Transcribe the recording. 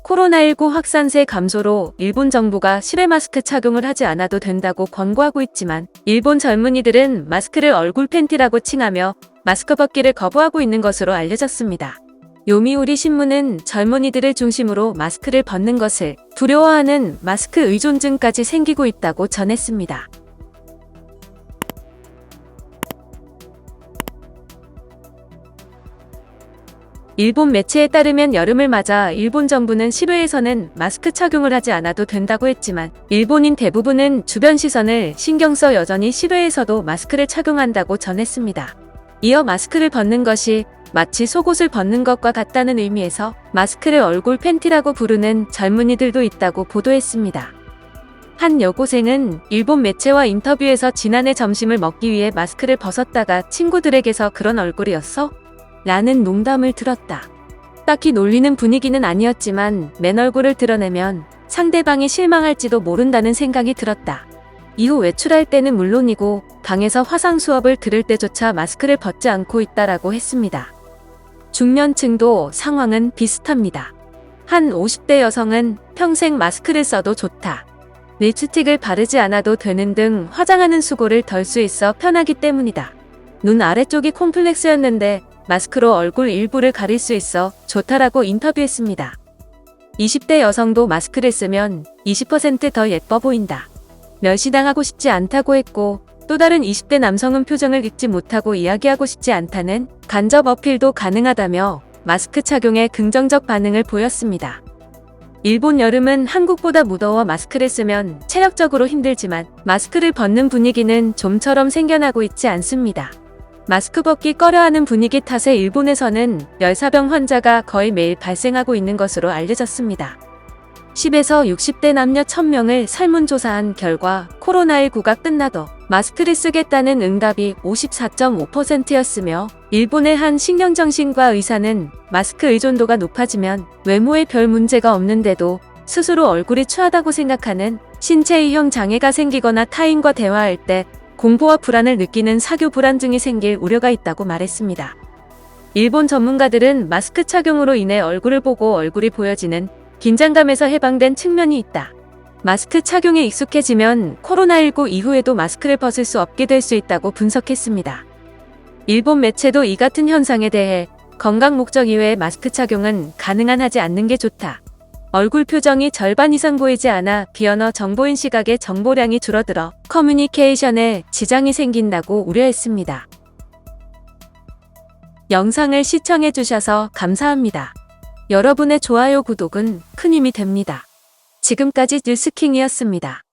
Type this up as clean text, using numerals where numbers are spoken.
코로나19 확산세 감소로 일본 정부가 실외 마스크 착용을 하지 않아도 된다고 권고하고 있지만 일본 젊은이들은 마스크를 얼굴 팬티라고 칭하며 마스크 벗기를 거부하고 있는 것으로 알려졌습니다. 요미우리 신문은 젊은이들을 중심으로 마스크를 벗는 것을 두려워하는 마스크 의존증까지 생기고 있다고 전했습니다. 일본 매체에 따르면 여름을 맞아 일본 정부는 실외에서는 마스크 착용을 하지 않아도 된다고 했지만 일본인 대부분은 주변 시선을 신경 써 여전히 실외에서도 마스크를 착용한다고 전했습니다. 이어 마스크를 벗는 것이 마치 속옷을 벗는 것과 같다는 의미에서 마스크를 얼굴 팬티라고 부르는 젊은이들도 있다고 보도했습니다. 한 여고생은 일본 매체와 인터뷰에서 지난해 점심을 먹기 위해 마스크를 벗었다가 친구들에게서 그런 얼굴이었어? 라는 농담을 들었다. 딱히 놀리는 분위기는 아니었지만 맨 얼굴을 드러내면 상대방이 실망할지도 모른다는 생각이 들었다. 이후 외출할 때는 물론이고 방에서 화상 수업을 들을 때조차 마스크를 벗지 않고 있다라고 했습니다. 중년층도 상황은 비슷합니다. 한 50대 여성은 평생 마스크를 써도 좋다. 립스틱을 바르지 않아도 되는 등 화장하는 수고를 덜 수 있어 편하기 때문이다. 눈 아래쪽이 콤플렉스였는데 마스크로 얼굴 일부를 가릴 수 있어 좋다라고 인터뷰했습니다. 20대 여성도 마스크를 쓰면 20% 더 예뻐 보인다. 멸시당하고 싶지 않다고 했고 또 다른 20대 남성은 표정을 읽지 못하고 이야기하고 싶지 않다는 간접 어필도 가능하다며 마스크 착용에 긍정적 반응을 보였습니다. 일본 여름은 한국보다 무더워 마스크를 쓰면 체력적으로 힘들지만 마스크를 벗는 분위기는 좀처럼 생겨나고 있지 않습니다. 마스크 벗기 꺼려하는 분위기 탓에 일본에서는 열사병 환자가 거의 매일 발생하고 있는 것으로 알려졌습니다. 10에서 60대 남녀 1000명을 설문조사한 결과 코로나19가 끝나도 마스크를 쓰겠다는 응답이 54.5%였으며 일본의 한 신경정신과 의사는 마스크 의존도가 높아지면 외모에 별 문제가 없는데도 스스로 얼굴이 추하다고 생각하는 신체이형 장애가 생기거나 타인과 대화할 때 공포와 불안을 느끼는 사교 불안증이 생길 우려가 있다고 말했습니다. 일본 전문가들은 마스크 착용으로 인해 얼굴을 보고 얼굴이 보여지는 긴장감에서 해방된 측면이 있다. 마스크 착용에 익숙해지면 코로나19 이후에도 마스크를 벗을 수 없게 될 수 있다고 분석했습니다. 일본 매체도 이 같은 현상에 대해 건강 목적 이외의 마스크 착용은 가능한 하지 않는 게 좋다. 얼굴 표정이 절반 이상 보이지 않아 비언어 정보인 시각의 정보량이 줄어들어 커뮤니케이션에 지장이 생긴다고 우려했습니다. 영상을 시청해주셔서 감사합니다. 여러분의 좋아요, 구독은 큰 힘이 됩니다. 지금까지 뉴스킹이었습니다.